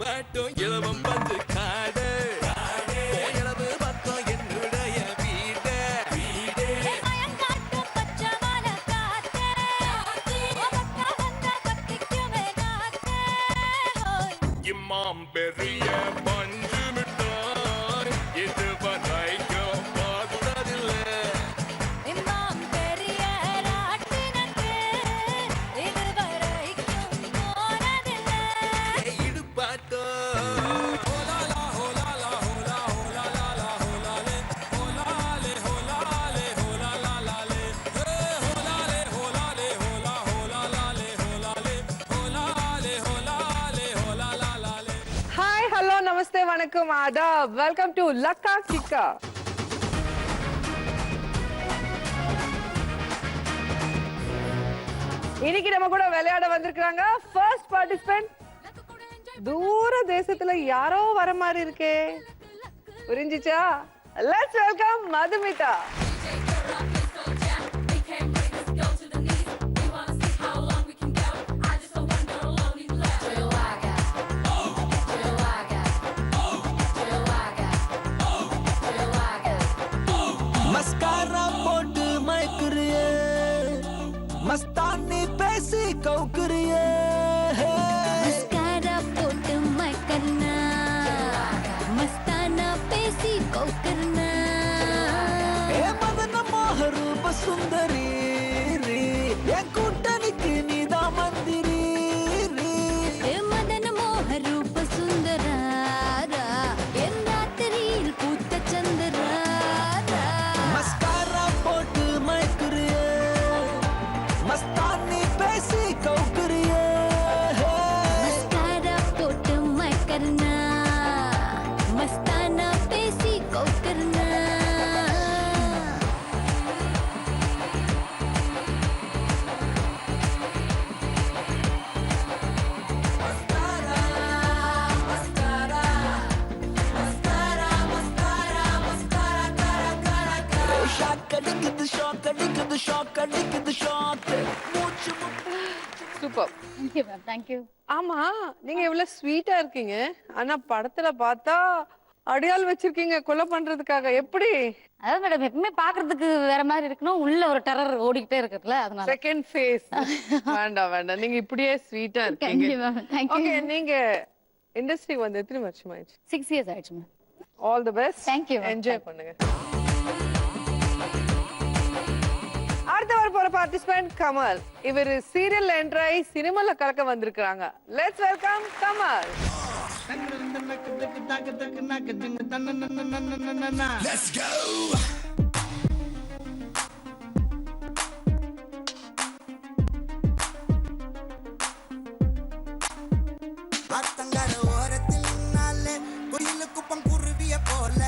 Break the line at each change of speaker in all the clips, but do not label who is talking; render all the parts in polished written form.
பாட்டும் இளவம் வந்து காடு இளவு பத்தம் என்னுடைய வீடு இம்மாம் பெரிய பஞ்சு மிட்டாய் இதுவரைக்கும் பார்த்ததில்லை
இம்மாம் பெரிய ராட்டினத்து இதுவரைக்கும் போனதில்லை
இடுபாட்டோ
ஹாய் ஹலோ நமஸ்தே வணக்கம் ஆதாப் வெல்கம் டு லக்கா கிக்கா. இன்னைக்கு நம்ம கூட விளையாட வந்திருக்காங்க ஃபர்ஸ்ட் பார்ட்டிசிபென்ட். தூர தேசத்துல யாரோ வர மாதிரி இருக்கே, புரிஞ்சிச்சா? Let's welcome Madhumitha.
மஸ்காரா போட்டு மயக்குறியே மஸ்தானி பேசி கவுக்குறியே
மஸ்காரா போட்டு மக்கர்னா மஸ்தானா பேசி கோக்கர்னா
ஏ மதன மோகரூப சுந்தரி என் கூட்டணிக்கு நீதான் மந்திரி
மதன மோக ரூப சுந்தராரா என் ராத்திரியில் பூத்த சந்திராரா
மஸ்காரா போட்டு மயக்குறியே மஸ்தானி பேசி கவுக்குறியே
மஸ்காரா போட்டு மக்கர்னா மஸ்தானா பேசி கோக்கர்னா
ஷாக் அடிக்குது ஷாக் அடிக்குது ஷாக் அடிக்குது ஷாக் மூச்சு
சூப்பர்.
Thank you ma'am thank you.
ஆமா, நீங்க எவ்வளவு ஸ்வீட்டா இருக்கீங்க, ஆனா படத்துல பார்த்தா அடியாள் வச்சிருக்கீங்க கொலை பண்றதுக்காக. எப்படி?
அதான் மேடம் எப்பவுமே பாக்குறதுக்கு வேற மாதிரி இருக்கணும், உள்ள ஒரு டெரர் ஓடிக்கிட்டே இருக்குல்ல, அதனால.
செகண்ட் ஃபேஸ் வேண்டாம் வேண்டாம், நீங்க இப்படியே ஸ்வீட்டா இருக்கீங்க.
Thank you, ma'am. Thank you.
Okay, நீங்க இண்டஸ்ட்ரி வந்து எத்தனை வருஷம் ஆயிடுச்சு?
6 years ஆயிடுச்சு ma'am.
All the best.
Thank you, ma'am.
Enjoy பண்ணுங்க. அடுத்த வர போற பார்ட்டிசிபென்ட் கமல். இவர் சீரியல்ல என்ட்ரி ஆகி சினிமால கலக்க வந்திருக்காங்க. Let's welcome Kamal.
Let's go.
அத்தங்கர ஓரத்தில் நின்னாலே குயிலு குப்பம் குருவிய போல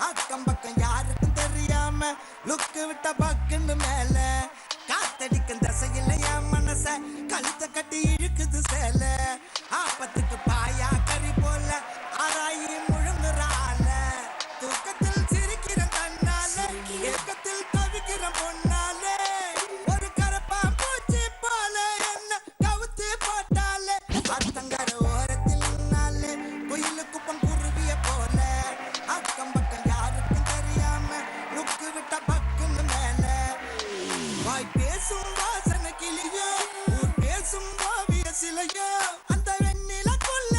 அக்கம் பக்கம் யாருக்கும் தெரியாம லுக்கு விட்ட பக்குன்னு மேல காத்தடிக்கும் தசையில் என் மனச கழுத்த கட்டி இழுக்குது சேல ஆப்பத்துக்கு பாயா கறி போல ஆராயி முழுங்குறால தூக்கத்தில் சிரிக்கிற தன்னால ஏக்கத்தில் தவிக்கிற பொன்னாலே ஒரு கரப்பா பூச்சி போல என்ன கவுத்து போட்டாலே அத்தங்கர ஓரத்தில் நின்னாலே குயிலு குப்பம் குருவிய போல அக்கம் பக்கம் யாருக்கும் தெரியாம லுக்கு விட்ட பக்குன்னு மேல வாய் பேசும் வாசனை கிளியோ ஊர் பேசும் ஓவிய சிலையோ அந்த வெண்ணிலக்குள்ள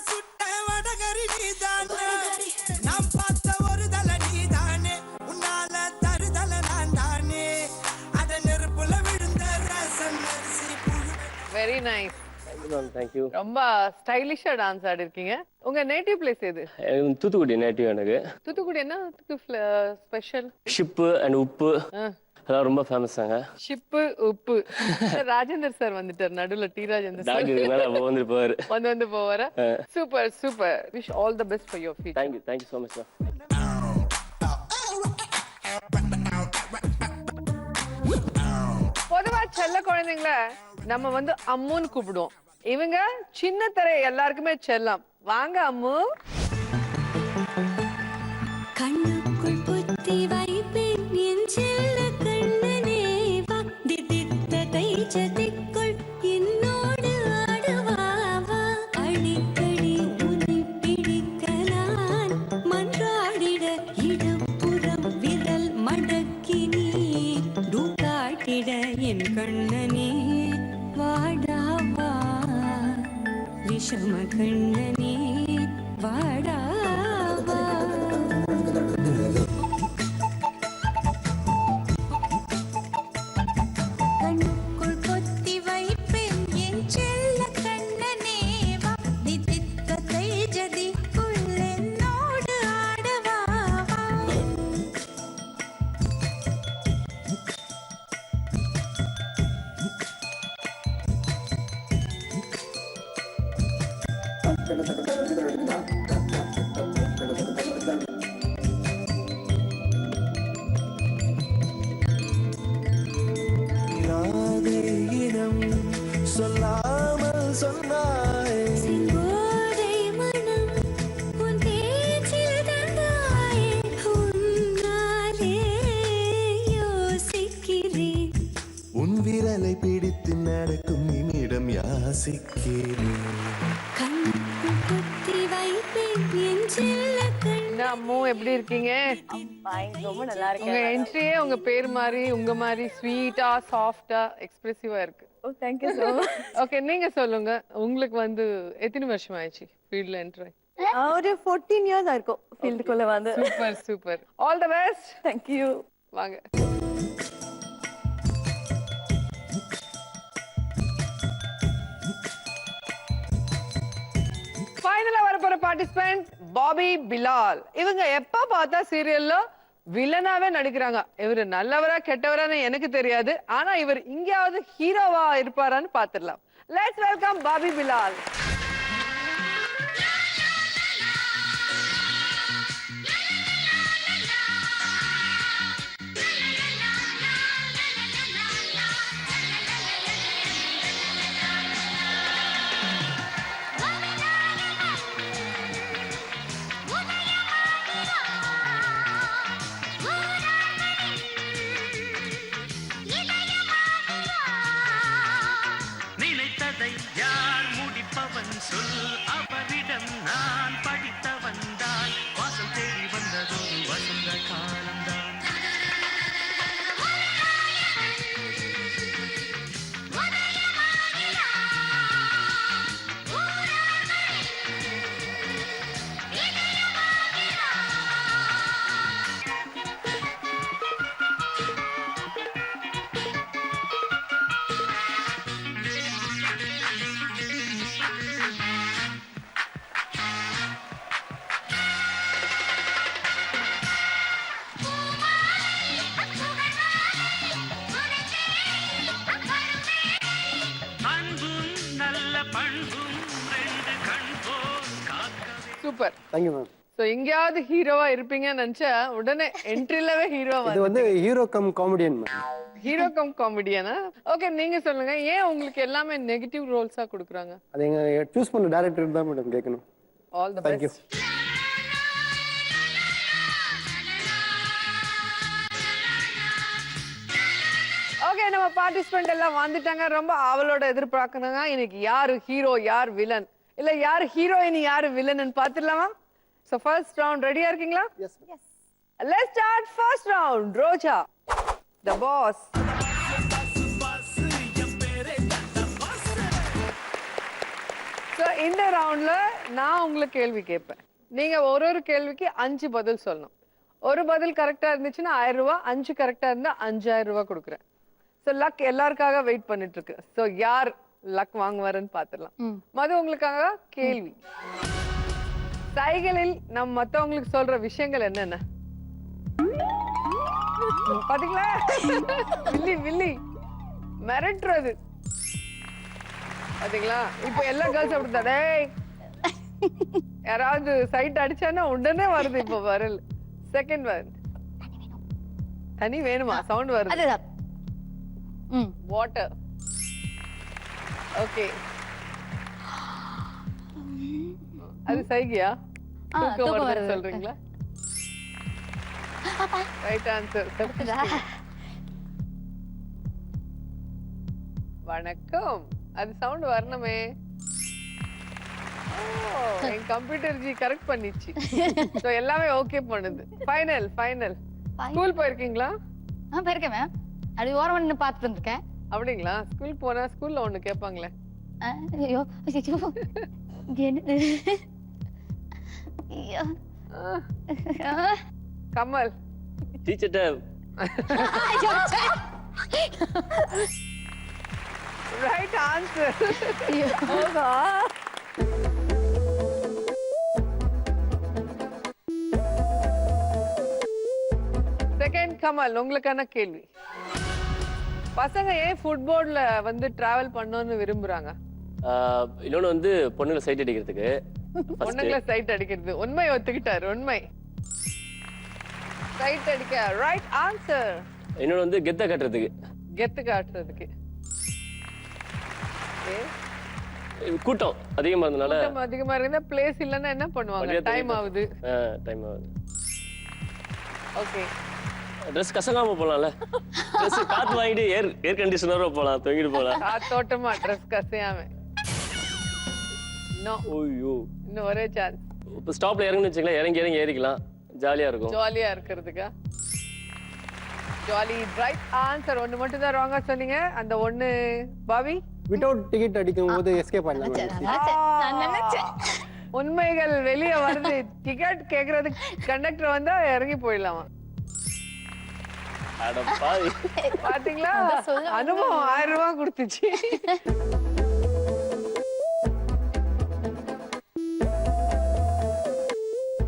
சுட்ட வடகரி நீதானே நாம் பார்த்த ஒரு தலை நீதானே உன்னால தருதல நான் தானே அட நெருப்புல விழுந்த ரசம் அரிசி புழு
வெரி நைஸ்.
தேங்க்யூ.
ரொம்ப ஸ்டைலிஷா டான்ஸ் ஆடி இருக்கீங்க. உங்க நேட்டிவ் பிளேஸ் எது?
தூத்துக்குடி நேட்டிவ் எனக்கு.
தூத்துக்குடி என்ன ஸ்பெஷல்?
ஷிப்பு அண்ட் உப்பு அதான் ரொம்ப ஃபேமஸாங்க.
ஷிப்பு உப்பு. ராஜேந்தர் சார் வந்துட்டார் நடுவுல. டி ராஜேந்தர் சார்
டாக்டர் அப்போ வந்து போவாரு.
வந்து போவாரா? Super super. Wish all the best for your future.
Thank you so much.
பொதுவா செல்ல குழந்தைங்கள நம்ம வந்து அம்முன்னு கூப்பிடுவோம். இவங்க சின்ன தரை எல்லாருக்குமே செல்லம். வாங்க அம்மு.
கண்ணுக்குள் புத்தி வைப்பேன் என் செல்ல கண்ணனே வா திதித்த தைச்சதிக்குள் என்னோடு ஆடுவாவா அடிக்கடி கண்ணனே வாடா வா. கண்ணுக்குள் பொத்தி வைப்பேன் என் செல்ல கண்ணனே வா. தித்தித்த ஜதிக்குள் என்னோடு ஆடவா வா.
இனம் சொல்லாமல் சொன்னாய்
செங்கோதை மனம் உன் பேச்சில் தந்தாயே. உன்னாலே யோசிக்கிறேன்.
உன் விரலை பிடித்து நடக்கும் என்னிடம் யாசிக்கிறேன்
கண்ணுக்குள் பொத்தி வைப்பேன் என் செல்ல கண்ணனே.
என்ன அம்மு எப்படி இருக்கீங்க?
ரொம்ப நல்லா
உங்க என்ட்ரியே உங்க பேர் மாதிரி உங்க மாதிரி ஸ்வீட்டா சாஃப்டா எக்ஸ்பிரசிவா இருக்கு.
Thank you so much.
ஓகே நீங்க சொல்லுங்க, உங்களுக்கு வந்து எத்தனை வருஷம் ஆயிடுச்சு ஃபீல்ட்ல என்ட்ரி?
ஒரு 14 இயர்ஸ் இருக்கும் ஃபீல்டுக்குள்ள வந்து.
Super super, all the best.
Thank you.
வாங்க. ஃபைனலா வரப்போற பார்ட்டிசிபென்ட் பாபி பிலால். இவங்க எப்ப பார்த்தா சீரியல்ல வில்லனாவே நடிக்கிறாங்க. இவரு நல்லவரா கெட்டவரான்னு எனக்கு தெரியாது, ஆனா இவர் இங்கேயாவது ஹீரோவா இருப்பாரான்னு பாத்துடலாம். Let's welcome Bobby Bilal.
நினைத்ததை யார் முடிப்பவன் சொல், அவரிடம் நான் படித்தவன் தான். வாசல் தேடி வந்ததொரு வசந்த காலம்தான். அன்பும் நல்ல பண்பும் ரெண்டு கண் போல் காக்கவே.
சூப்பர்.
Thank you ma'am.
சோ எங்கேயாவது ஹீரோவா இருப்பீங்கன்னு நினைச்சா உடனே என்ட்ரிலவே ஹீரோவா.
இது வந்து hero cum comedian ma'am.
Hero cum காமெடியானா? ஓகே நீங்க சொல்லுங்க, ஏன் உங்களுக்கு எல்லாமே நெகட்டிவ் ரோல்ஸா கொடுக்குறாங்க?
அது எங்க சூஸ் பண்ண டைரக்டர் தான் மேடம் கேட்கணும்.
All the
thank you.
Best. Okay நம்ம பார்ட்டிசிபென்ட் எல்லாம் வந்துட்டாங்க. ரொம்ப ஆவலோட எதிர்பார்க்கறாங்க இன்னைக்கு யாரு ஹீரோ யார் வில்லன், இல்ல யார் ஹீரோயின் யார் வில்லன் பாத்துடலாமா? சோ ஃபர்ஸ்ட் ரவுண்ட் ரெடியா இருக்கீங்களா?
Yes.
Let's start first round. Roja the boss. So இந்த ரவுண்ட்ல நான் உங்களுக்கு கேள்வி கேட்பேன். நீங்க ஒரு கேள்விக்கு 5 பதில் சொல்லணும். ஒரு பதில் கரெக்டா இருந்துச்சுன்னா 1000 ரூபாய், 5 கரெக்டா இருந்தா 5000 ரூபாய் கொடுக்குறேன். சோ லக் எல்லாருக்காக வெயிட் பண்ணிட்டு இருக்கு. சோ யார் லக் வாங்குவாருன்னு பாத்துடலாம். மது உங்களுக்காக கேள்வி. சைகளில் நம்ம மத்தவங்களுக்கு சொல்ற விஷயங்கள் என்னென்ன? பாத்தீங்களா? வில்லி வில்லி மிரட்டுறது பாத்தீங்களா? இப்ப எல்லா கேர்ள்ஸ் அப்படித்தான். டேய் யாராவது சைட் அடிச்சானா உடனே வருது இப்ப வரல். செகண்ட் ஒன், தண்ணி வேணுமா? சவுண்ட் வருது.
அதுதான்.
வாட்டர். ஓகே அது சைகியா? தூக்கம் வருதுன்னு சொல்றீங்களா? Right answer. வணக்கம். அது சவுண்ட் வரணுமே. என் கம்ப்யூட்டர் ஜி கரெக்ட் பண்ணிச்சு. சோ எல்லாமே ஓகே பண்ணுது. Final final. ஸ்கூல் போயிருக்கீங்களா?
போயிருக்கேன் மேம். அது ஓரம் நின்னு பார்த்துட்டு இருந்திருக்கேன்.
அப்படிங்களா? ஸ்கூல் போனா ஸ்கூல்ல ஒண்ணு கேட்பாங்களே.
ஐயோ ஐயோ. என்னது? ஐயோ.
கமல்
டீச்சர்ட்ட
ரைட் ஆன்சர். செகண்ட் கமல், உங்களுக்கான கேள்வி. பசங்க ஏன் ஃபுட்போர்ட்ல வந்து டிராவல் பண்ணணும்னு விரும்புறாங்க?
இன்னொன்று வந்து பொண்ணுங்களை சைட் அடிக்கிறதுக்கு.
பொண்ணுங்களை சைட் அடிக்கிறது. உண்மை ஒத்துக்கிட்டாரு, உண்மை. சைட் அடிக்க ரைட் ஆன்சர்.
இன்னொன்று வந்து கெத்த கட்டுறதுக்கு.
கெத்து காட்டுறதுக்கு.
கூட்டம் அதிகமாக இருந்தனால.
கூட்டம் அதிகமா இருந்தா பிளேஸ் இல்லைன்னா என்ன பண்ணுவாங்க? டைம் ஆகுது.
டைம் ஆகுது.
ஓகே.
ட்ரெஸ் கசங்காம போலாம்ல. ட்ரெஸ் காத்து வாங்கிட்டு ஏர் கண்டிஷனரோ போலாம், தொங்கிட்டு போலாம்.
காத்தோட்டமா ட்ரெஸ் கசையாம. நோ.
ஓய்யோ.
இன்னும் ஒரே சான்ஸ்.
இப்போ ஸ்டாப்ல இறங்குன்னு வச்சுங்களேன், இறங்கி ஏறிக்கலாம். ஜாலியா இருக்கும்.
ஜாலியா இருக்கிறதுக்கா? Jolly right answer. ஒன்னு மட்டும் தான் ராங்கா சொன்னீங்க. அந்த ஒன்னு பாவி
வித்தவுட் டிக்கெட் அடிக்கும் போது எஸ்கேப் பண்ணலாம்.
நான் நினைச்சேன்.
உண்மைகள் வெளியே வருது. டிக்கெட் கேக்குறதுக்கு கண்டக்டர் வந்தா இறங்கி போயிடலாமா?
அட பாவி.
பாத்தீங்களா? அனுபவம் 1000 ரூபாய் கொடுத்துச்சு.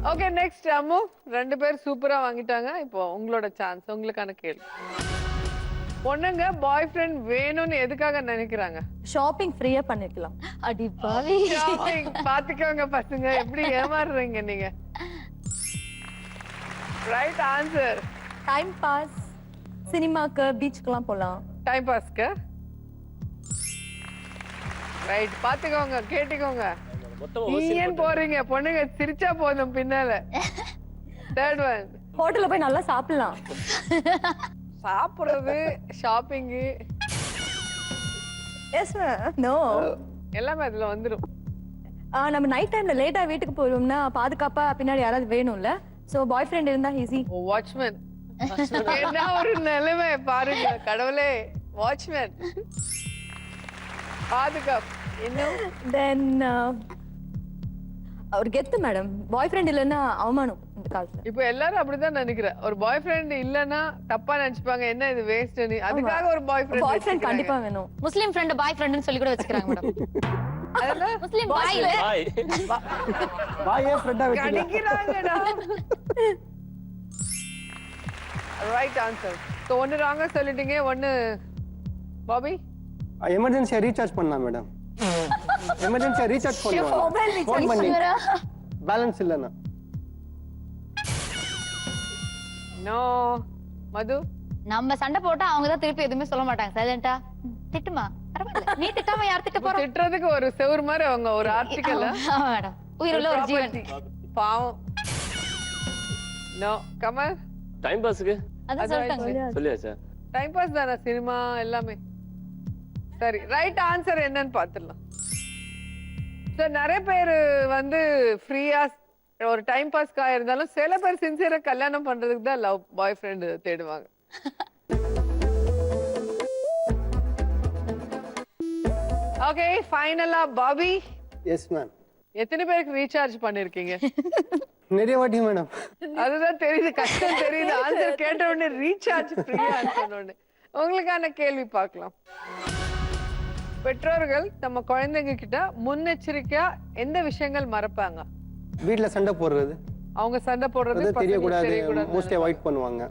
Okay, next Ammu. 2 பேர் சூப்பரா வாங்கிட்டாங்க. இப்போ உங்களோட சான்ஸ், உங்களுக்கான கேள்வி. பொண்ணுங்க பாய் ஃப்ரெண்ட் வேணும்னு எதுக்காக நினைக்கிறாங்க?
ஷாப்பிங் ஃப்ரீயா பண்ணிக்கலாம்.
அடி பாவி.
Shopping. பாத்துக்கோங்க பசங்க, எப்படி ஏமாறுறீங்க நீங்க. Right answer.
டைம் பாஸ், சினிமாக்கு, பீச்சுக்கெல்லாம் போலாம்.
டைம் பாஸ்க்கு. ரைட், பாத்துக்கோங்க, கேட்டுக்கோங்க.
மொத்தமா
ஏன் போறீங்க? பொண்ணுங்க சிரிச்சா போதும் பின்னால. Third one.
ஹோட்டல்ல போய் நல்லா சாப்பிடலாம்.
சாப்பிடுறது, ஷாப்பிங்
எஸ் நோ
எல்லாமே அதுல வந்துரும்.
நம்ம நைட் டைம்ல லேட்டா வீட்டுக்கு போறோம்னா பாதுகாப்பா பின்னாடி யாராவது வேணும்ல. சோ பாய் ஃப்ரெண்ட் இருந்தா ஈஸி.
வாட்ச்மேன். என்ன ஒரு நிலைமை பாருங்க கடவுளே. வாட்ச்மேன், பாதுகாப்பு. இன்னும்
தென் ஒரு கெத்து மேடம். பாய் ஃப்ரெண்ட் இல்லைன்னா அவமானம் இந்த காலத்துல.
இப்ப எல்லாரும் அப்படிதான் நினைக்கிறேன். ஒரு பாய் ஃப்ரெண்ட் இல்லன்னா தப்பா நினைச்சுப்பாங்க, என்ன இது வேஸ்ட். அதுக்காக ஒரு பாய்
பாய் ஃப்ரெண்ட்
ஃப்ரெண்ட்
கண்டிப்பா வேணும்.
முஸ்லிம் ஃப்ரெண்ட் பாய் ஃப்ரெண்ட்னு சொல்லி கூட வச்சுக்கிறாங்க மேடம்.
அதெல்லாம்
முஸ்லிம் பாய் இல்ல.
பாய்.
பாயே ஃப்ரெண்டா வச்சுக்கலாம்.
கடிக்கிறாங்கடா. Right answer. சோ ஒன்னு ராங்கா சொல்லிட்டீங்க, ஒன்னு பாபி.
எமர்ஜென்சியா ரீசார்ஜ் பண்ணலாம் மேடம். எமர்ஜென்சியா ரீசார்ஜ் பண்ணுவாங்க. ஃபோன் பண்ணி பேலன்ஸ் இல்லைன்னா.
நோ. மது.
நம்ம சண்டை போட்டா அவங்க தான் திருப்பி எதுவுமே சொல்ல மாட்டாங்க. சைலண்டா திட்டுமா பரவாயில்ல, நீ திட்டாம யார் திட்ட போறோம்?
திட்டுறதுக்கு ஒரு செவுர் மாதிரி அவங்க ஒரு ஆர்டிக்கல்.
மேடம் உயிருள்ள ஒரு ஜீவன்.
பாவம். நோ. கமல்.
டைம் பாஸ்க்கு
அதான் சொல்லிட்டாங்க.
சொல்லியாச்சா?
டைம் பாஸ் தானே சினிமா எல்லாமே. சரி, ரைட் ஆன்சர் என்னன்னு பாத்துடலாம். சார், நிறைய பேர் வந்து ஃப்ரீயா ஒரு டைம் பாஸ்க்காக இருந்தாலும் சில பேர் சின்சியரா கல்யாணம் பண்றதுக்கு தான் லவ் பாய் ஃப்ரெண்ட் தேடுவாங்க. ஓகே, ஃபைனலா பாபி.
Yes ma'am.
எத்தனை பேருக்கு ரீசார்ஜ் பண்ணிருக்கீங்க?
நிறைய வாட்டி மேடம்.
அதுதான் தெரியுது, கஷ்டம் தெரியுது. ஆன்சர் கேட்ட உடனே ரீசார்ஜ் ஃப்ரீயா சொன்ன உடனே. உங்களுக்கான கேள்வி பார்க்கலாம். பெற்றோர்கள் நம்ம குழந்தைங்க கிட்ட முன்னெச்சரிக்கையா எந்த விஷயங்கள் மறப்பாங்க?
வீட்ல சண்டை போடுறது,
அவங்க சண்டை போடுறது
அது தெரியக்கூடாது, மோஸ்ட்லி அவாய்ட் பண்ணுவாங்க.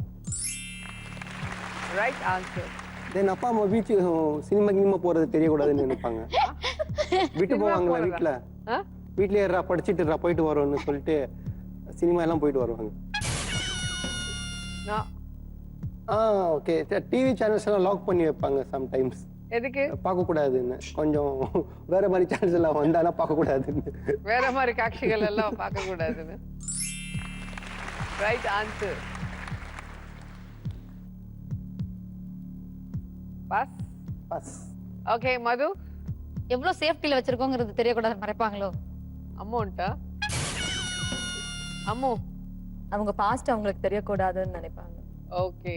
Right answer.
தென் அப்பா அம்மா பீச் சினிமா கினிமா போறது தெரியக்கூடாதுன்னு நினைப்பாங்க. விட்டு போவாங்களா வீட்ல? வீட்லயே இருறா, படிச்சுட்டு இருறா, போயிட்டு வரோம்னு சொல்லிட்டு சினிமா எல்லாம் போயிட்டு வருவாங்க. ஓகே. டிவி சேனல்ஸ் எல்லாம் லாக் பண்ணி வைப்பாங்க சம்டைம்ஸ்.
எதுக்கு?
பார்க்க கூடாதுன்னு. கொஞ்சம் வேற மாதிரி சேனல்ஸ் எல்லாம் வந்தானா பார்க்க கூடாதுன்னு.
வேற மாதிரி காட்சிகள் எல்லாம் பார்க்க கூடாதுன்னு. Right answer. Pass.
Pass.
Okay, Madhu.
எவ்வளவு சேஃப்டில வச்சிருக்கோங்கிறது தெரியக்கூடாது மறைப்பாங்களோ?
அமௌண்டா? அம்மு.
அவங்க பாஸ்ட் அவங்களுக்கு தெரியக்கூடாதுன்னு நினைப்பாங்க.
ஓகே.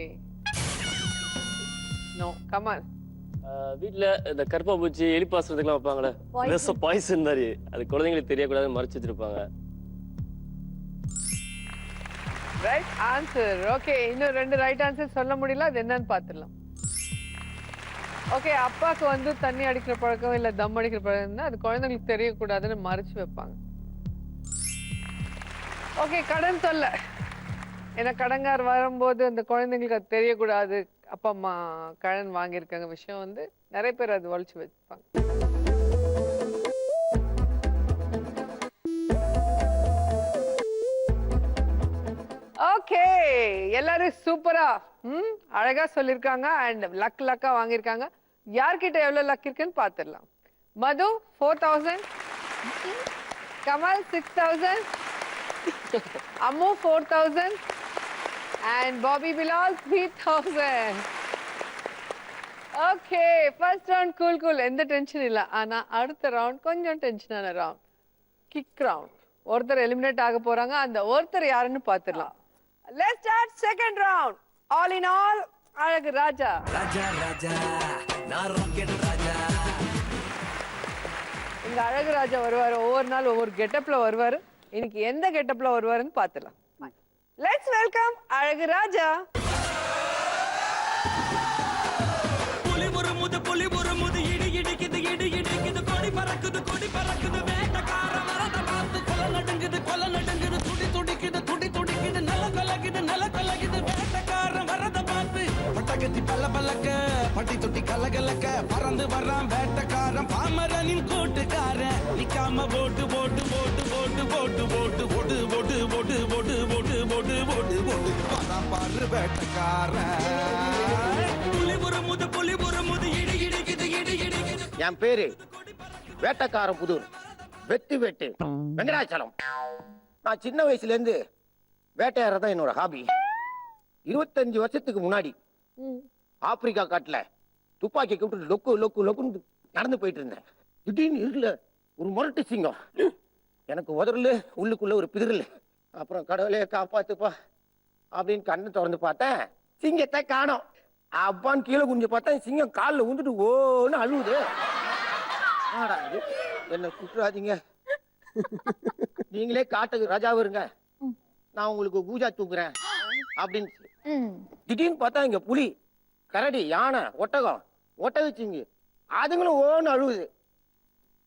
நோ. கமல்.
வீட்டுல இந்த கருப்பா பூச்சி எலி பாசனத்துக்குலாம் வைப்பாங்களே விஷம் பாய்சன் மாதிரி அது குழந்தைங்களுக்கு தெரியக்கூடாதுன்னு மறைச்சு வச்சிருப்பாங்க.
Right answer. ஓகே, இன்னும் 2 ரைட் ஆன்சர் சொல்ல முடியல, அது என்னன்னு பார்த்துடலாம். ஓகே, அப்பாவுக்கு வந்து தண்ணி அடிக்கிற பழக்கம் இல்ல தம் அடிக்கிற பழக்கம் இருந்தா அது குழந்தைங்களுக்கு தெரியக்கூடாதுன்னு மறைச்சு வைப்பாங்க. ஓகே, கடன் தொல்லை. ஏன்னா கடன்கார் வரும்போது அந்த குழந்தைங்களுக்கு அது தெரியக்கூடாது, அப்பா அம்மா கடன் வாங்கியிருக்காங்க விஷயம் வந்து நிறைய பேர் அது ஒழிச்சு வச்சுப்பாங்க. ஓகே, எல்லாரும் சூப்பரா அழகா சொல்லிருக்காங்க அண்ட் லக்கா வாங்கியிருக்காங்க. யார்கிட்ட எவ்வளவு லக் இருக்குன்னு பாத்துடலாம். Madhu 4000, Kamal 6000, Ammu 4000 and Bobby Bilal 3000. Okay, first round cool எந்த டென்ஷன் இல்ல. ஆனா அடுத்த ரவுண்ட் கொஞ்சம் டென்ஷனான ரவுண்ட், கிக் ரவுண்ட். ஒருத்தர் எலிமினேட் ஆக போறாங்க, அந்த ஒருத்தர் யாருன்னு பாத்துடலாம். Let's start second round. All in all Azhagu Raja.
Raja Raja நான் ராக்கெட் ராஜா.
இங்க அழகு ராஜா வருவாரு, ஒவ்வொரு நாள் ஒவ்வொரு கெட்டப்ல வருவாரு. இன்னைக்கு எந்த கெட்டப்ல வருவாருன்னு பாத்துடலாம். லெட்ஸ் வெல்கம் அழகு ராஜா.
புலி முது இடி இடிக்குது கொடி பறக்குது வேட்டக்கார வரத பார்த்து கொல நடுங்குது துடி துடிக்குது நில கலகுது வேட்டக்கார வரத பார்த்து பட்டகத்தி பல்லக்க பட்டி தொட்டி கலகலக்க பறந்து வர்றான் வேட்டக்காரன் பாமரனின் கூட்டுக்காரன் நிக்காம போட்டு பாரு வேட்டக்காரன். புலி முது இடி இடிக்குது
என் பேரு வேட்டக்காரன் புதூர் வெட்டு வெங்கடாச்சலம். நான் சின்ன வயசுல இருந்து வேட்டையாடுறதான் என்னோட ஹாபி. 25 வருஷத்துக்கு முன்னாடி ஆப்பிரிக்கா காட்டுல துப்பாக்கி கூப்பிட்டு லொக்குன்னு நடந்து போயிட்டு இருந்தேன். திடீர்னு இருக்குல ஒரு முரட்டு சிங்கம் எனக்கு உதறல, உள்ளுக்குள்ள ஒரு பிதிரல். அப்புறம் கடவுளே காப்பாத்துப்பா அப்படின்னு கண்ணை திறந்து பார்த்தேன், சிங்கத்தை காணோம். அப்பான்னு கீழே குஞ்சு பார்த்தா சிங்கம் காலில் ஊந்துட்டு ஓன்னு அழுவுது. ஆடா இது, என்ன குற்றாதீங்க, நீங்களே காட்டுக்கு ராஜாவும் இருங்க, நான் உங்களுக்கு பூஜா தூக்குறேன் அப்படின்னு. திடீர்னு பார்த்தா இங்க புலி, கரடி, யானை, ஒட்டகச்சிங்க அதுங்களும் ஓன்னு அழுவுது.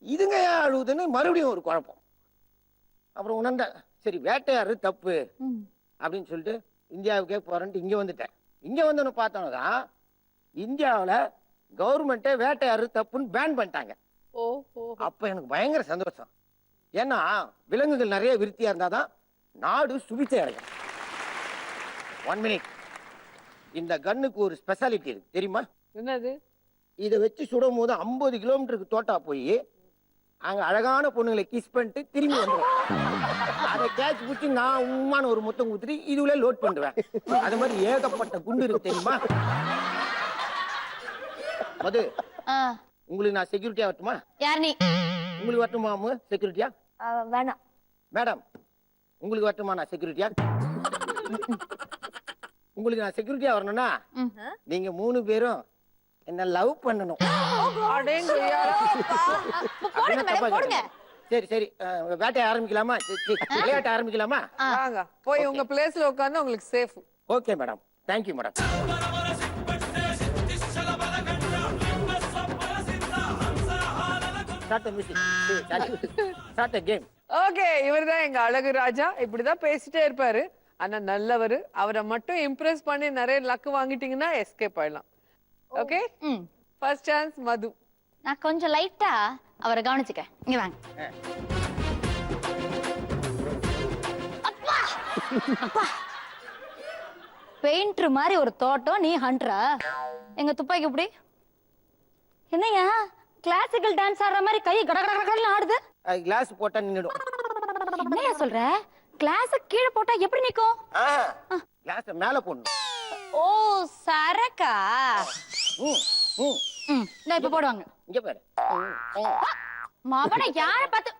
இதுங்க ஏன் அழுவுதுன்னு மறுபடியும் ஒரு குழப்பம். அப்புறம் உணர்ந்தேன், சரி வேட்டையாடுறது தப்பு அப்படின்னு சொல்லிட்டு இந்தியாவுக்கே போறேன்ட்டு இங்க வந்துட்டேன். இங்க வந்து பார்த்தோம்னா இந்தியாவில் கவர்மெண்ட்டே வேட்டையாடுறது தப்புன்னு பேன் பண்ணிட்டாங்க. அப்ப எனக்கு பயங்கர சந்தோஷம். ஏன்னா விலங்குகள் நிறைய விருத்தியா இருந்தாதான் நாடு சுபிச்சை அடையும். 1 மினிட். இந்த கன்னுக்கு ஒரு ஸ்பெஷாலிட்டி இருக்கு தெரியுமா?
என்னது?
இதை வச்சு சுடும் போது 50 கிலோமீட்டருக்கு தோட்டா போய் அங்க அழகான பொண்ணுங்களை கிஸ் பண்ணிட்டு திரும்பி வந்துடும். அதை கேட்ச் பிடிச்சி நான் உண்மான ஒரு முத்தம் ஊத்துட்டு இதுல லோட் பண்ணுவேன். அது மாதிரி ஏகப்பட்ட குண்டு இருக்கு தெரியுமா? மது, உங்களுக்கு நான் செக்யூரிட்டியா வரட்டுமா?
யார் நீ?
உங்களுக்கு வரட்டுமா செக்யூரிட்டியா?
வேணாம்.
மேடம், உங்களுக்கு வரட்டுமா நான் செக்யூரிட்டியா? உங்களுக்கு நான் செக்யூரிட்டியா வரணும்னா நீங்க 3 பேரும் என்ன லவ் பண்ணணும். சரி சரி, வேட்டையை ஆரம்பிக்கலாமா? விளையாட்ட ஆரம்பிக்கலாமா?
வாங்க போய் உங்க பிளேஸ்ல உட்கார்ந்து உங்களுக்கு safe.
Okay madam, thank you madam. Start the music. Start the game.
Okay, இவர்தான் எங்க அழகு ராஜா. இப்படிதான் பேசிட்டே இருப்பாரு, ஆனா நல்லவரு. அவரை மட்டும் இம்ப்ரெஸ் பண்ணி நிறைய லக் வாங்கிட்டீங்கன்னா எஸ்கேப் ஆயிடலாம். ஓகே, ஃபர்ஸ்ட் சான்ஸ் மது.
நான் கொஞ்சம் லைட்டா அவரை கவனிச்சுக்க. இங்க வாங்க. அப்பா பெயிண்டர் மாதிரி ஒரு தோட்டம், நீ ஹண்டரா? எங்க துப்பாக்கி எப்படி என்னையா கிளாசிக்கல் டான்ஸ் ஆடுற மாதிரி கை கட கட கடன்னு ஆடுது?
கிளாஸ் போட்டா நின்னுடும்.
என்னையா சொல்ற? கிளாஸ் கீழே போட்டா எப்படி நிக்கும்?
கிளாஸ் மேல போடணும்.
ஓ சரக்கா. நான் இப்ப போடுவாங்க.
இங்க பாரு.
மாவன யார பார்த்து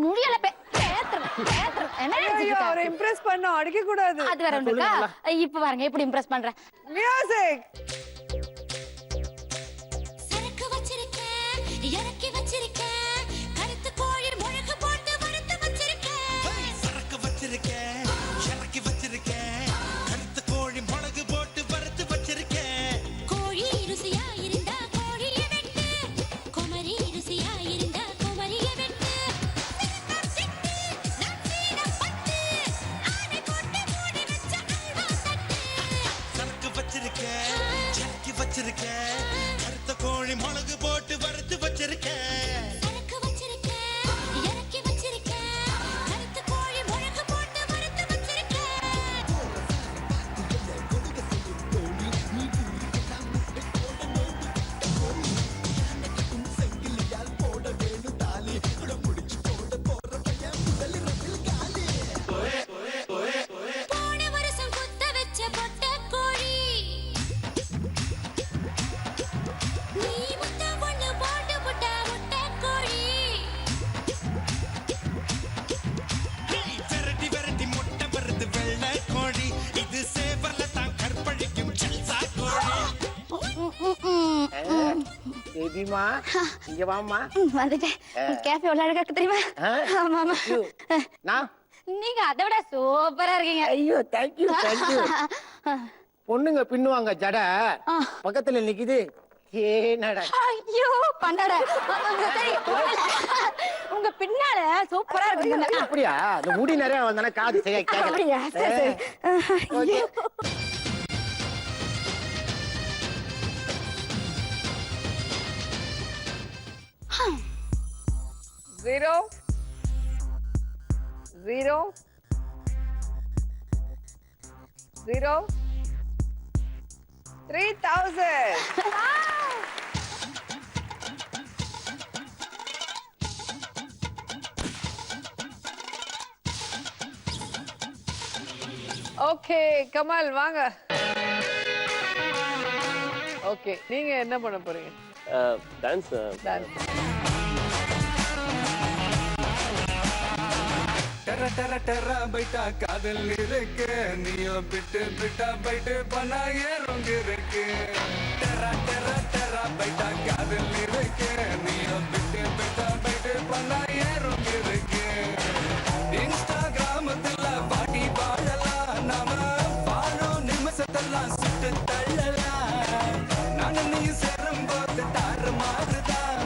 முடியல
அவரை இம்ப்ரெஸ் பண்ண அடிக்க கூடாது.
அது வேற ஒண்ணுக்கா? இப்ப பாருங்க எப்படி இம்ப்ரெஸ் பண்றேன்.
மியூசிக்.
பீமா இங்க வாம்மா.
வந்துட்டேன். கேஃபே எவ்வளவு அழகா இருக்கு தெரியுமா? ஆமா ஆமா.
நான்
நீங்க அதை விட சூப்பரா இருக்கீங்க.
ஐயோ தேங்க்யூ தேங்க்யூ. பொண்ணுங்க பின்னுவாங்க ஜட, பக்கத்துல நிக்குது ஏனடா.
ஐயோ பண்ணட. சரி உங்க பின்னால சூப்பரா இருக்கு.
அப்படியா? இந்த முடி நிறைய வந்தானே காது சரியா கேட்கல.
அப்படியா? சரி சரி. ஐயோ.
Zero. 3,000. ஓகே கமல் வாங்க. ஓகே நீங்க என்ன பண்ண போறீங்க?
டான்ஸ்.
டான்ஸ்.
டெர டெர டெர பைட்டா காதல் இருக்கு, நீயோ பிட்டு பிட்டா பைட்டு பண்ணா ஏறுங்க இருக்கு. டெர டெர டெர பைட்டா காதல் இருக்கு, நீயோ பிட்டு பிட்டா பைட்டு பண்ணா ஏறுங்க இருக்கு. இன்ஸ்டாகிராமத்துல பாட்டி வாழலாம், நாம வாழும் நிமிஷத்தெல்லாம் சுட்டு தள்ளலாம். நானும் நீ சேரும் போது தாறு மாறுதான்,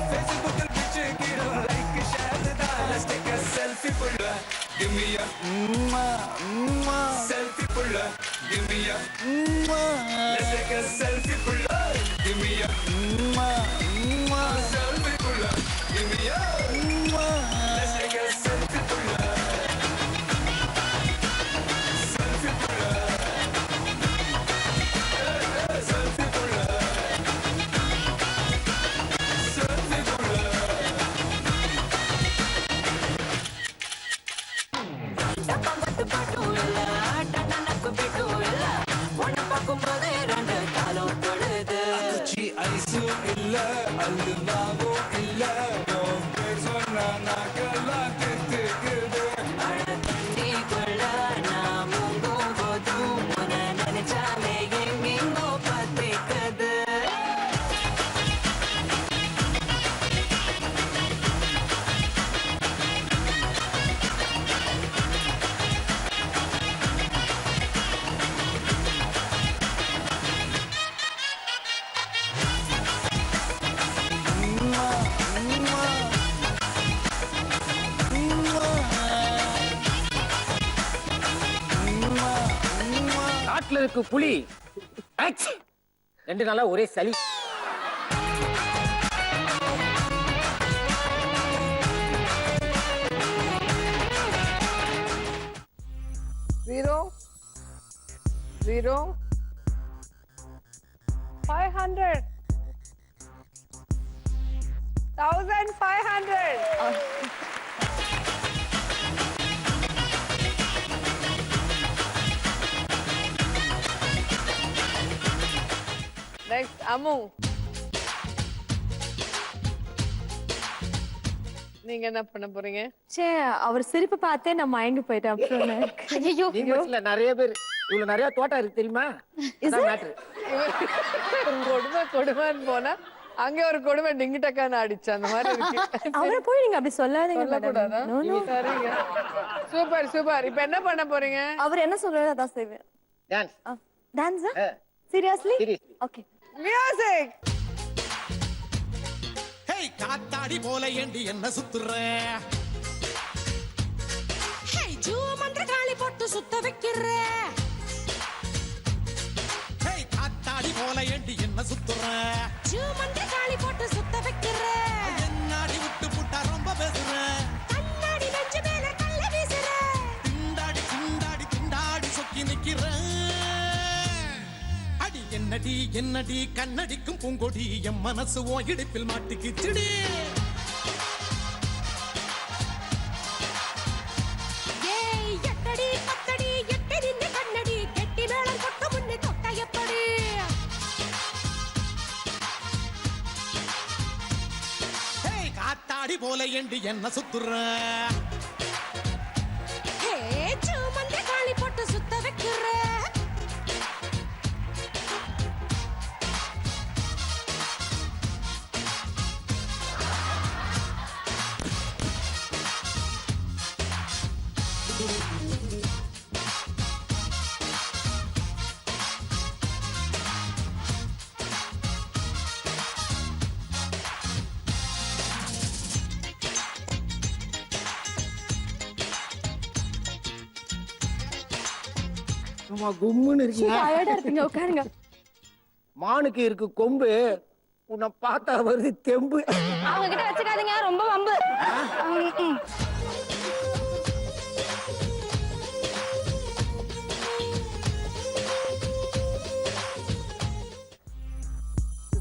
ஃபேஸ்புக்கில் பிச்சு கீழும் லைக் ஷேர் தான். Let's take a selfie pulla, give me a selfie pulla, give me a let's take a selfie pulla, give me a selfie pulla, give me a let's take a selfie pulla, selfie pulla, selfie pulla, selfie pulla. ஐஸும் இல்ல அல்வாவும் இல்ல, பேர் சொன்னா நாக்கெல்லாம் திட்டுக்குது. நினைச்சாலே எங்கெங்கோ பத்திக்குது.
காட்டுல இருக்கு புலி. ஆச்! 2 நாளா ஒரே சளி.
Zero. 500. 1,500. Next, Amu. நீங்க என்ன பண்ண போறீங்க?
சே அவர் சிரிப்பு பார்த்தே நான் மயங்கி போயிட்டேன். அப்புறம்
ஐயோ
நீ மட்டும் இல்ல, நிறைய பேர் இவ்வளவு நிறைய தோட்டம் இருக்கு தெரியுமா? அதான் மேட்ரு.
கொடுமைன்னு போனா அங்க ஒரு கொடுமை டிங்கு டக்கான்னு ஆடிச்சு அந்த மாதிரி இருக்கு.
அவரை போய் நீங்க அப்படி சொல்லாதீங்க.
சொல்லக்கூடாதா? சரிங்க. Super super. இப்ப என்ன பண்ண போறீங்க?
அவர் என்ன சொல்றாரு அதான் செய்வேன்.
டான்ஸ்.
டான்ஸா? சீரியஸ்லி? ஓகே.
மியூசிக்.
ஹேய் காத்தாடி போல ஏண்டி என்ன சுத்துற?
ஹேய் ஜூமந்திர காளி போட்டு சுத்த வைக்கிற.
ஹேய் காத்தாடி போல ஏண்டி என்ன சுத்துற?
ஜூமந்திர காளி போட்டு சுத்த வைக்கிற.
என்னாடி விட்டு புட்டா ரொம்ப பேசுற.
கண்ணாடி நெஞ்சு மேல கல்ல வீசுற.
திண்டாடி திண்டாடி திண்டாடி சொக்கி நிக்கிற. அடி என்னடி என்னடி கண்ணடிக்கும் பூங்கொடி, என் மனசு ஓ இடுப்பில் மாட்டிக்கிச்சுடி.
ஏய் எட்டடி பத்தடி எட்டி நின்னு கண்ணடி, கெட்டி மேளம் கொட்ட முன்னே தொட்ட எப்படி?
ஹேய் காத்தாடி போல ஏண்டி என்ன சுத்துற?
ஹே ஜூமந்திர காளி போட்டு சுத்த வைக்கிற.
ஆமா கும்முன்னு இருக்கீங்க.
டயர்டா இருப்பீங்க, உட்காருங்க.
மானுக்கு இருக்கு கொம்பு, உன்னை பார்த்தா வருது தெம்பு.
அவங்க கிட்ட வச்சுக்காதீங்க, ரொம்ப வம்பு. ம்.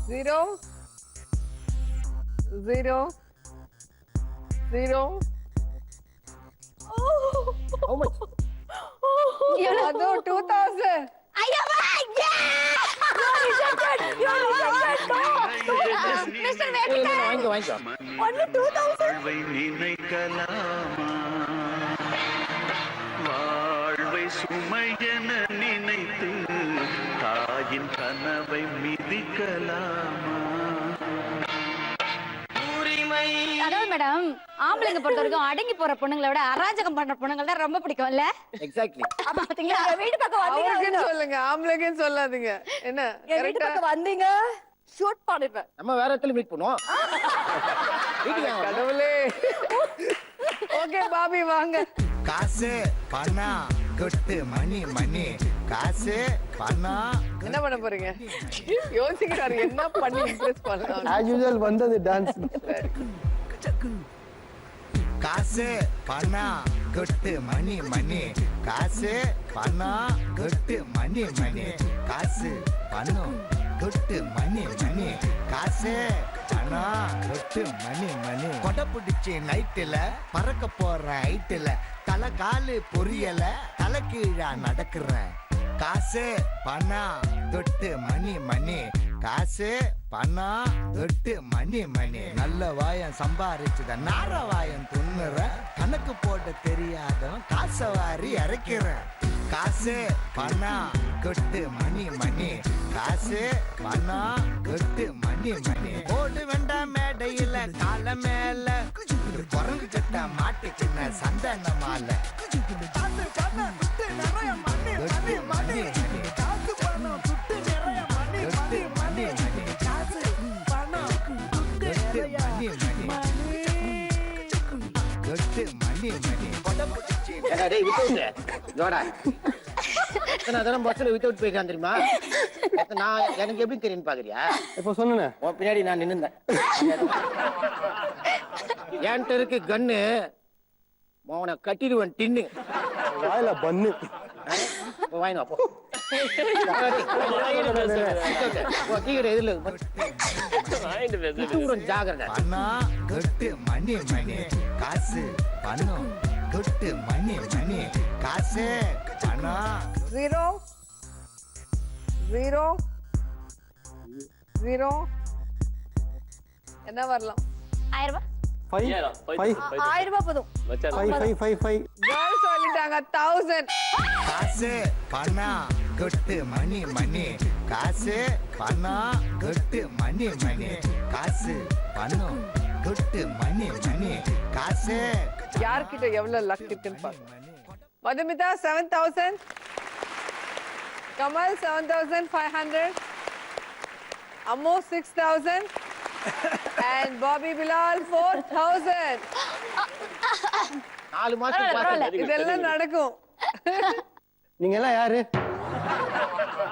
Zero zero zero.
How much?
அதோ 2000.
ஐயப்பா, மிஸ்டர் வேட்டிக்காரன்.
வாங்கிக்கோ வாங்கிக்கோ.
ஒன்லி 2000.
வாழ்வை நினைக்கலாமா, வாழ்வை சுமையென நினைத்து தாயின் கனவை மிதிக்கலாமா.
அதாவது மேடம், ஆம்பளைங்க பொறுத்த வரைக்கும் அடங்கி போற பொண்ணுங்களை விட அராஜகம் பண்ற பொண்ணுங்களை தான் ரொம்ப பிடிக்கும்ல?
எக்ஸாக்ட்லி.
பாத்தீங்களா?
எங்க வீட்டு பக்கம்
அவருக்குன்னு
வந்தீங்க,
சொல்லுங்க, ஆம்பளைக்குன்னு சொல்லாதீங்க. என்ன
என் வீட்டு
கரெக்டா?
பக்கம் வந்தீங்க, ஷூட் பண்ணிருப்பேன்.
நம்ம வேற இடத்துல மீட் பண்ணுவோம். வீட்டுக்கு வாங்க.
கடவுளே. ஓகே பாபி வாங்க.
காசு பணம் கொட்டு மணி மணி, காசு பணம்.
என்ன பண்ண போறீங்க? யோசிக்கிறாரு என்ன பண்ணி இம்ப்ரெஸ் பண்ணலாம்.
ஆஸ் யூசுவல் வந்தது டான்ஸ்.
காசு பணம் கொட்டு மணி மணி, காசு பணம் கொட்டு மணி மணி, காசு பணம் கொட்டு மணி மணி, காசு பணம் கொட்டு மணி மணி. கொடை பிடிச்சி நைட்டுல பறக்க போற ஹைட்டுல, தலை காலு பொரியல தலை கீழா நடக்கிறேன். காசு பணம் தொட்டு மணி மணி, காசு பணம் தொட்டு மணி மணி. நல்ல வாயம் சம்பாரிச்சுத நார வாயம் துண்ணுற, கணக்கு போட தெரியாதவன் காசை வாரி இறக்கிறேன். காசு பணம் கொட்டு மணி மணி, காசு பணம் கொட்டு மணி மணி. ஓடு வேண்டாம் மேடையில கால மேல, குரங்கு சட்ட மாட்டுக்கின சந்தன மாலை. கொட்டு மணி மணி, காசு பணம் துட்டு நிறைய மணி மணி மணி மணி, காசு பணம் கொட்டு மணி மணி, கொட்டு மணி மணி. கொடை பிடிச்சி
ஏடா டேய் வித்தவுட் ஜோடா. நான் அதெல்லாம் பஸ்ல வித்தவுட் போயிருக்கேன் தெரியுமா? நான் எனக்கு எப்படி தெரியும் பாக்குறியா?
இப்ப சொன்னேன்
உன் பின்னாடி நான் நின்னுந்தேன். என்கிட்ட இருக்கு கன்னு, அவனை கட்டிடுவேன் டின்னு.
வாயில பண்ணு.
வாங்கினா போ. எதிரில்
வாங்கிட்டு பேசுறது.
ஜாகிரதை.
பணம் கொட்டு மணி மணி, காசு பணம் கொட்டு மணி மணி, காசு பணம்.
Zero zero zero. என்ன வரலாம்?
1000 ரூபாய்.
1000 ரூபாய் போதும்.
மச்சான்,
5
கேர்ள்ஸ் சொல்லிட்டாங்க 1000.
காசு பணம் கொட்டு மணி மணி, காசு பணம் கொட்டு மணி மணி, காசு பணம் கொட்டு மணி மணி, காசு.
யார்கிட்ட எவ்வளவு லக் இருக்குன்னு பாருங்க. Madhumitha 7000, Kamal 7500, Ammu 6000 and Bobby Bilal 4000.
4 மாசத்துக்கு பார்த்தேன்.
இதெல்லாம் நடக்கும்.
நீங்க எல்லாம் யாரு?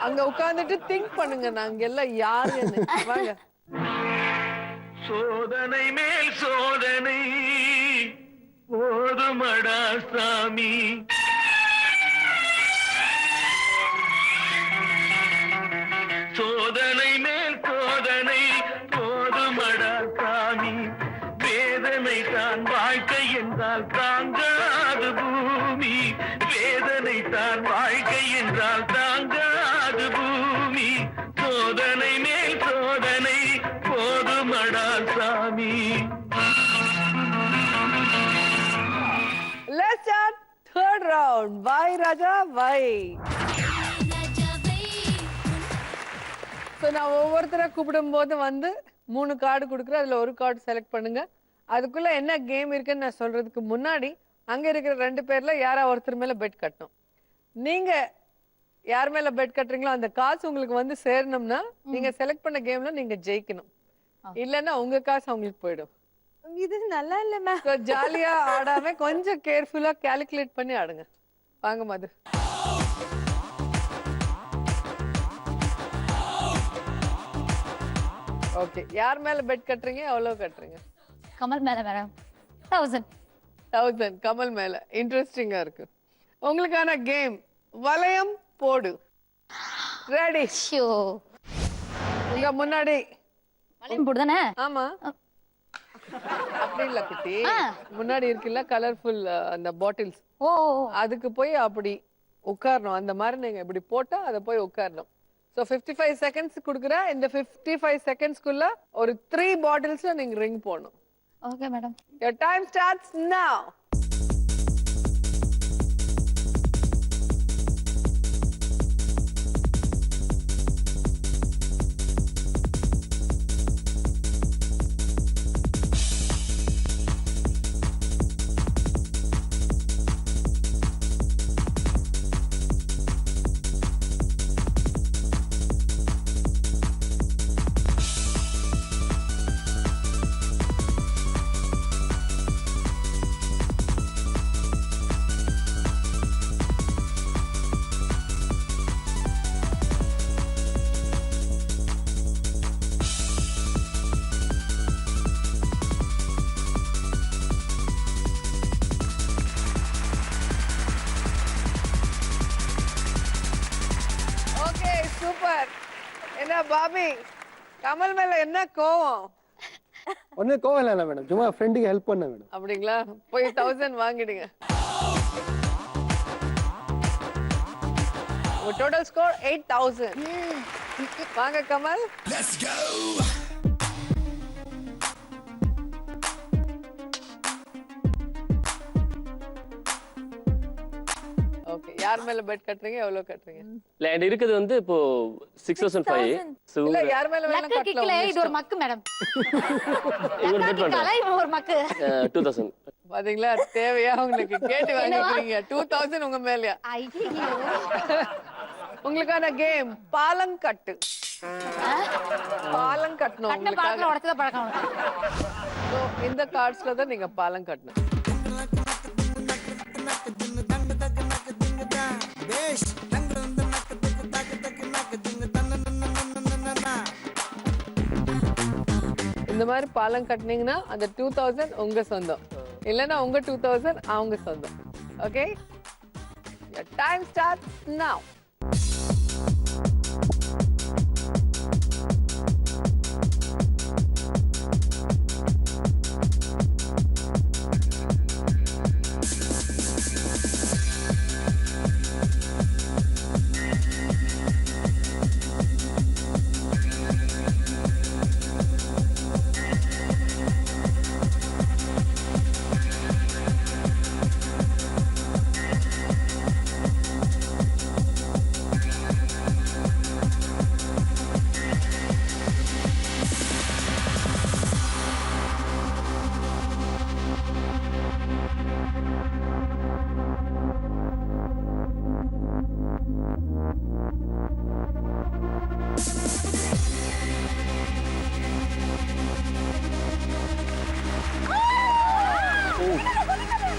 அங்க உட்கார்ந்துட்டு திங்க் பண்ணுங்க, நாங்க எல்லாம் யாருன்னு. வாங்க.
சோதனை மேல் சோதனை போதுமடா சாமி, சோதனை மேல் சோதனை போதுமடா சாமி, வேதனை தான் வாழ்க்கை என்றால் தாங்காது பூமி, வேதனை தான் வாழ்க்கை என்றால் தாங்காது பூமி, சோதனை மேல் சோதனை போதுமடா சாமி.
Let's start third round. Why Raja? Why? So நான் ஒவ்வொருத்தரை கூப்பிடும் போது வந்து 3 கார்டு கொடுக்குறேன். அதுல ஒரு கார்டு செலக்ட் பண்ணுங்க. அதுக்குள்ள என்ன கேம் இருக்குன்னு நான் சொல்றதுக்கு முன்னாடி அங்க இருக்கிற 2 பேர்ல யாரா ஒருத்தர் மேல பெட் கட்டணும். நீங்க யார் மேல பெட் கட்டுறீங்களோ அந்த காசு உங்களுக்கு வந்து சேரணும்னா நீங்க செலக்ட் பண்ண கேம்ல நீங்க ஜெயிக்கணும். இல்லன்னா உங்க காசு அவங்களுக்கு போயிடும்.
இது நல்லா இல்ல மேம்.
So, ஜாலியா ஆடாம கொஞ்சம் கேர்ஃபுல்லா கால்குலேட் பண்ணி ஆடுங்க. வாங்க மது. ஓகே, யார் மேல பெட் கட்டுறீங்க? எவ்வளவு கட்டுறீங்க?
கமல் மேல மேடம் 1000.
1000 கமல் மேல. இன்ட்ரெஸ்டிங்கா இருக்கு. உங்களுக்கான கேம் வளையம் போடு. ரெடி?
ஷோ.
உங்க முன்னாடி
வளையம் போடு தானே?
ஆமா. அப்படி இல்ல குட்டி, முன்னாடி இருக்குல்ல கலர்ஃபுல் அந்த பாட்டில்ஸ்,
ஓ
அதுக்கு போய் அப்படி உட்காரணும். அந்த மாதிரி நீங்க இப்படி போட்டா அதை போய் உட்காரணும். ஸோ 55 செகண்ட்ஸ் கொடுக்குறேன். இந்த 55 செகண்ட்ஸ்க்குள்ள ஒரு 3 பாட்டில்ஸ்ல நீங்க ரிங் போடணும்.
Okay madam.
Your time starts now. Super. என்ன பாபி, கமல் மேல என்ன கோவம்?
ஒன்றும் கோவம் இல்லை மேடம், சும்மா ஃப்ரெண்டுக்கு ஹெல்ப் பண்ண மேடம்.
அப்படிங்களா? போய் 1000 வாங்கிடுங்க. Total score 8000. வாங்க கமல். Let's go. ஓகே, யார் மேல பெட் கட்டுறீங்க? எவ்வளவு கட்டுறீங்க?
இல்ல என்கிட்ட இருக்குது வந்து இப்போ 6005.
இல்ல யார் மேல வேணா
லக்கு கிக்ல
கட்டலாம்.
இது ஒரு மக்கு மேடம்.
இவர் பெட் பண்றேன்.
கலை ஒரு மக்கு.
2000.
பாத்தீங்களா, தேவையா உங்களுக்கு? கேட்டு வாங்கிக்கிறீங்க. 2000 உங்க மேலயா?
ஐயோ.
உங்களுக்கான கேம் பாலங்கட்டு. பாலம் கட்டணும்
கட்ட பாலத்துல உடைச்சத பழக்கம் உனக்கு.
So, இந்த கார்ட்ஸ்ல தான் நீங்க பாலம் கட்டணும். இந்த மாதிரி பாலம் கட்டினீங்கன்னா அந்த 2000 உங்க சொந்தம், இல்லைன்னா உங்க 2000 அவங்க சொந்தம். Okay, your time starts now.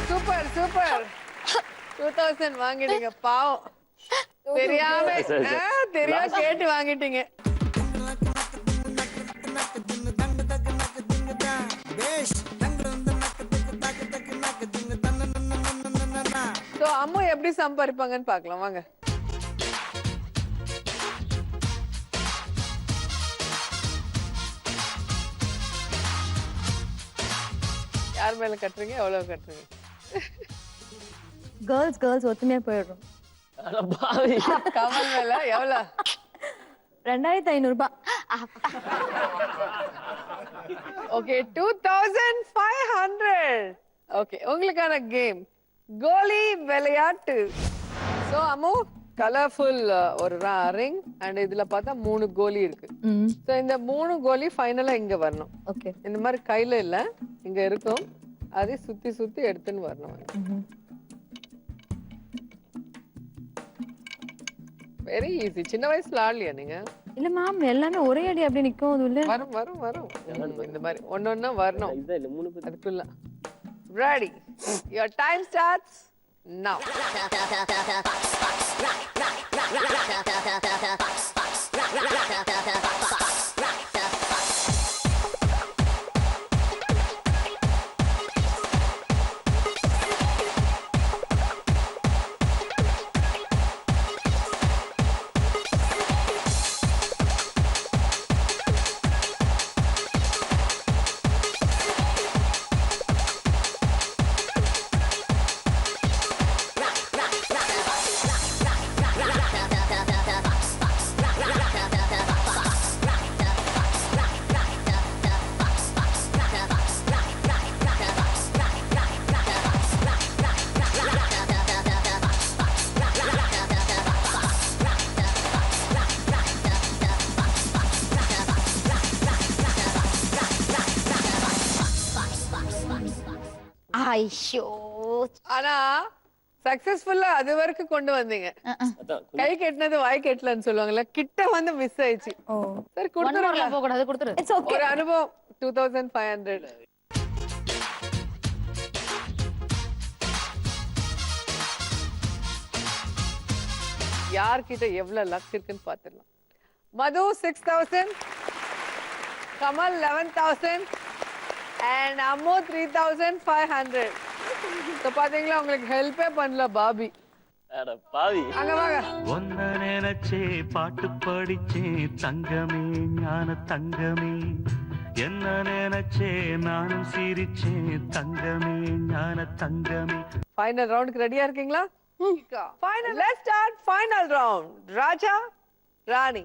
Super super. 2000 வாங்கிட்டீங்க. பாவம், தெரியாம கேட்டு வாங்கிட்டீங்க. சோ அம்மா எப்படி சம்பாதிப்பாங்கன்னு பார்க்கலாம் வாங்க. யார் மேல கட்டுறீங்க? எவ்வளவு கட்டுறீங்க?
கேர்ள்ஸ் ஒத்துமையா போயிடுறோம்.
அட பாவி.
கமல் மேல எவ்வளவு?
2500 ரூபாய்.
ஓகே, 2500. ஓகே, உங்களுக்கான கேம் கோலி விளையாட்டு. சோ அம்மு, கலர்ஃபுல் ஒரு ரிங் அண்ட் இதுல பார்த்தா 3 கோலி இருக்கு. சோ இந்த 3 கோலி ஃபைனலா இங்க வரணும்.
ஓகே,
இந்த மாதிரி கையில இல்ல, இங்க இருக்கும். அதை சுத்தி சுத்தி எடுத்துன்னு வரணும். Very easy. சின்ன வயசுல ஆடலையா நீங்க?
இல்ல மேம் எல்லாமே ஒரே அடி அப்படி நிக்கும் அது இல்ல.
வரும் வரும் வரும். இந்த மாதிரி ஒன்னொன்னா வரணும்.
இதான் இல்ல 3 பேர்
அதுக்குள்ள. Ready. Your time starts now.
ஐயோ
ஆனா சக்சஸ்ஃபுல்லா அது வரைக்கும் கொண்டு வந்தீங்க.
அதான்
கை கெட்டினது வாய் கெட்டலன்னு சொல்லுவாங்கல்ல, கிட்ட வந்து மிஸ் ஆயிடுச்சு.
ஓ
சரி
ஒன் மோர்ல
கொடுத்துருங்க.
போக கூடாது, கொடுத்துரு.
It's okay.
ஒரு அனுபவம் 2500. யார்கிட்ட எவ்வளவு லக் இருக்குன்னு பாத்துடலாம். மது 6000, கமல் 11000 and அம்மு 3500. So பாத்தீங்களா, உங்களுக்கு ஹெல்ப்பே பண்ணல பாபி.
அட பாவி.
அங்க வாங்க.
ஒன்ன நினைச்சே பாட்டு படிச்சே தங்கமே ஞான தங்கமே என்ன நினைச்சே நானும் சிரிச்சே தங்கமே ஞான தங்கமே.
ஃபைனல் ரவுண்டுக்கு ரெடியா இருக்கீங்களா? Final. Let's start final round. Raja Rani.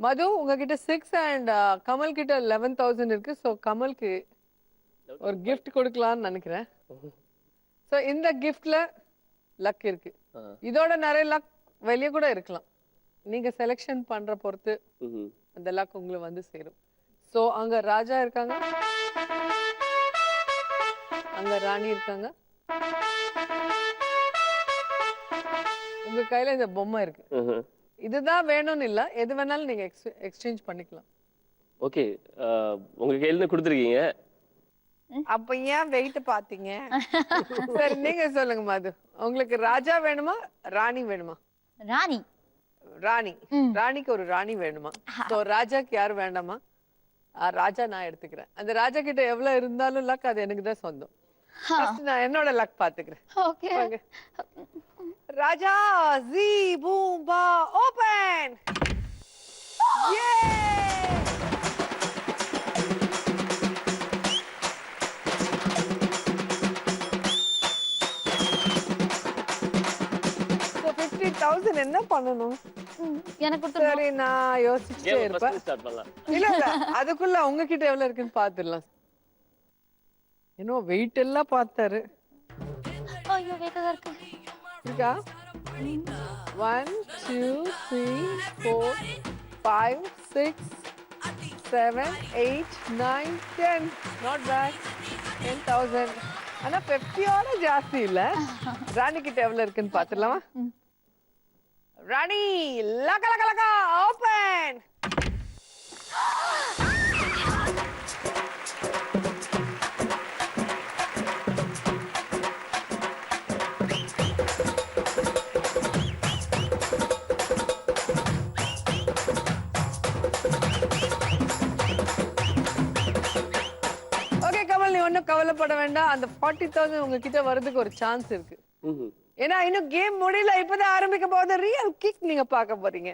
Madhu உங்ககிட்ட 6 and கமல் கிட்ட 11000 இருக்கு. சோ கமலுக்கு ஒரு gift கொடுக்கலாம்னு நினைக்கிறேன். சோ இந்த giftல லக் இருக்கு. இதோட நிறைய லக் வெளிய கூட இருக்கலாம். நீங்க செலக்ஷன் பண்ற பொறுத்து அந்த லக் உங்களுக்கு வந்து சேரும். சோ அங்க ராஜா இருக்காங்க, அங்க ராணி இருக்காங்க, உங்க கையில இந்த பொம்மை இருக்கு. இதுதான் வேணும்னு இல்ல, எது வேணாலும் நீங்க எக்ஸ்சேஞ்ச் பண்ணிக்கலாம்.
ஓகே, உங்க கையில இருந்து கொடுத்துருக்கீங்க.
அப்ப ஏன் வெயிட் பாத்தீங்க? சரி நீங்க சொல்லுங்க மது, உங்களுக்கு ராஜா வேணுமா ராணி வேணுமா?
ராணி.
ராணி. ராணிக்கு ஒரு ராணி வேணுமா? சோ ராஜாக்கு யாரு வேண்டாமா? ராஜா நான் எடுத்துக்கிறேன். அந்த ராஜா கிட்ட எவ்வளவு இருந்தாலும் லக் அது எனக்கு தான் சொந்தம். நான் என்னோட லக் பாத்துக்கிறேன்.
ஓகே.
ராஜா ஜி பூம்பா ஓபன். யே! So 50,000 என்ன பண்ணணும்?
எனக்கு
சரி நான் யோசிச்சுட்டே இருப்பேன்.
ஸ்டார்ட் பண்ணலாம்.
இல்ல இல்ல அதுக்குள்ள உங்ககிட்ட எவ்வளவு இருக்குன்னு பாத்துடலாம். இன்னும் வெயிட் எல்லாம் பார்த்தாரு.
ஐயோ வெயிட்டா இருக்கு.
இருக்கா? 1 2 3 4 5 6 7 8 9 10. Not bad. 10,000. ஆனா 50 ஓட ஜாஸ்தி இல்ல. ராணி கிட்ட எவ்வளவு இருக்குன்னு பாத்துடலாமா? ராணி லக லக லக ஓபன். ஒன்னும் கவலைப்பட வேண்டாம். அந்த 40,000 உங்ககிட்ட வரதுக்கு ஒரு சான்ஸ் இருக்கு. ஏன்னா இன்னும் கேம் முடியல, இப்பதான் ஆரம்பிக்க போகுது. ரியல் கிக் நீங்க பார்க்க போறீங்க.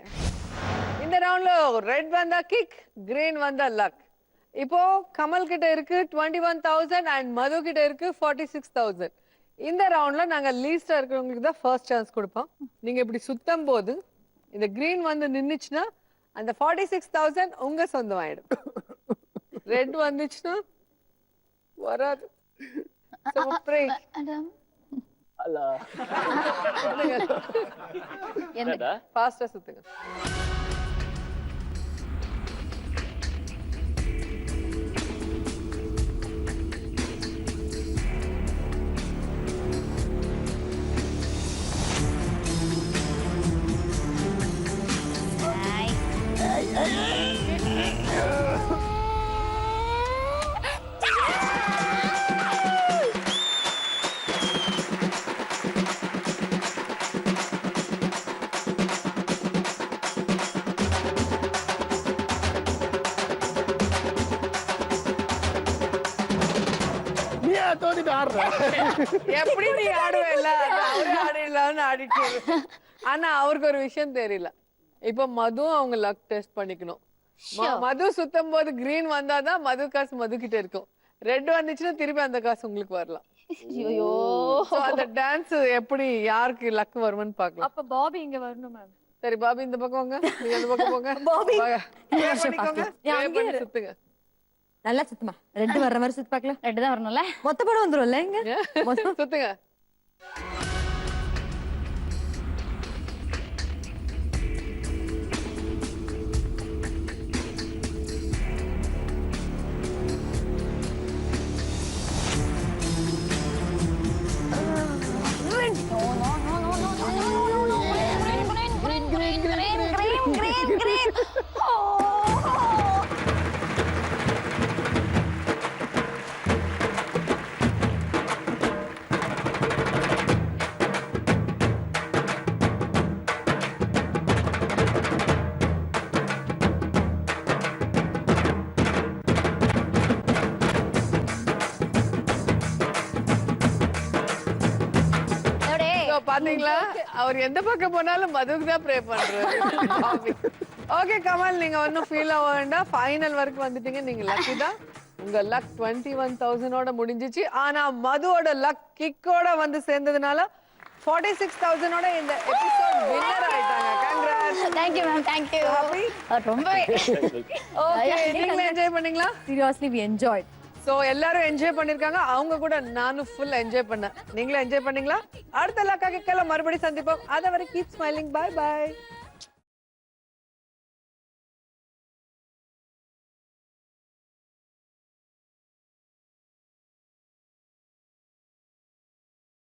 இந்த ரவுண்ட்ல ரெட் வந்தா கிக், கிரீன் வந்தா லக். இப்போ கமல் கிட்ட இருக்கு 21,000 அண்ட் மது கிட்ட இருக்கு 46,000. இந்த ரவுண்ட்ல நாங்க லீஸ்டா இருக்கிறவங்களுக்கு தான் ஃபர்ஸ்ட் சான்ஸ் கொடுப்போம். நீங்க இப்படி சுத்தம் போது இந்த கிரீன் வந்து நின்னுச்சுன்னா அந்த 46,000 உங்க சொந்தம் ஆயிடும். ரெட் வந்துச்சுன்னா வராது. So break.
அல்லா.
என்னடா?
ஃபாஸ்டா சுத்துங்க.
ஏன் தோத்துட்டு ஆடுற
எப்படி நீ ஆடுவே இல்ல அவரே ஆடிடலாம்னு ஆடிட்டு இரு. ஆனா அவருக்கு ஒரு விஷயம் தெரியல. இப்ப மதுவும் அவங்க லக் டெஸ்ட் பண்ணிக்கணும். மது சுத்தும் போது கிரீன் வந்தாதான் மது காசு மது கிட்ட இருக்கும். ரெட் வந்துச்சுன்னா திருப்பி அந்த காசு உங்களுக்கு வரலாம்.
ஐயோ
So, அந்த டான்ஸ் எப்படி யாருக்கு லக் வரும்னு பார்க்கலாம்.
அப்ப பாபி இங்க வரணும் மேம்.
சரி பாபி இந்த பக்கம் வாங்க, நீங்க அந்த பக்கம் போங்க.
பாபி,
Play பண்ணிக்கோங்க. Play பண்ணி சுத்துங்க.
நல்லா சுத்துமா. ரெட் வர்ற மாதிரி சுத்து பார்க்கலாம்.
ரெண்டு தான் வரணும்ல.
மொத்த படம் வந்துரும்ல இங்க.
சுத்துங்க. பாத்தீங்களா அவர் எந்த பக்கம் போனாலும் மதுக்கு தான் ப்ரே பண்றாரு. ஓகே கமல், நீங்க ஒன்னும் ஃபீல் ஆக வேண்டாம். ஃபைனல் வரைக்கும் வந்துட்டீங்க. நீங்க லக்கி தான். உங்க லக் 21,000 முடிஞ்சிச்சு. ஆனா மதுவோட லக் கிக்கோட வந்து சேர்ந்ததுனால 46,000 இந்த எபிசோட் வின்னர் ஆயிட்டாங்க. Congrats.
Thank you ma'am, thank you. ரொம்ப
ஓகே, நீங்க என்ஜாய் பண்ணீங்களா?
Seriously we enjoyed.
சோ எல்லாரும் என்ஜாய் பண்ணிருக்காங்க. அவங்க கூட நானும் ஃபுல் என்ஜாய் பண்ணேன். நீங்களும் என்ஜாய் பண்ணீங்களா? அடுத்த லக்கா கிக்கல மறுபடியும் சந்திப்போம். அது வரை கீப் ஸ்மைலிங். By by.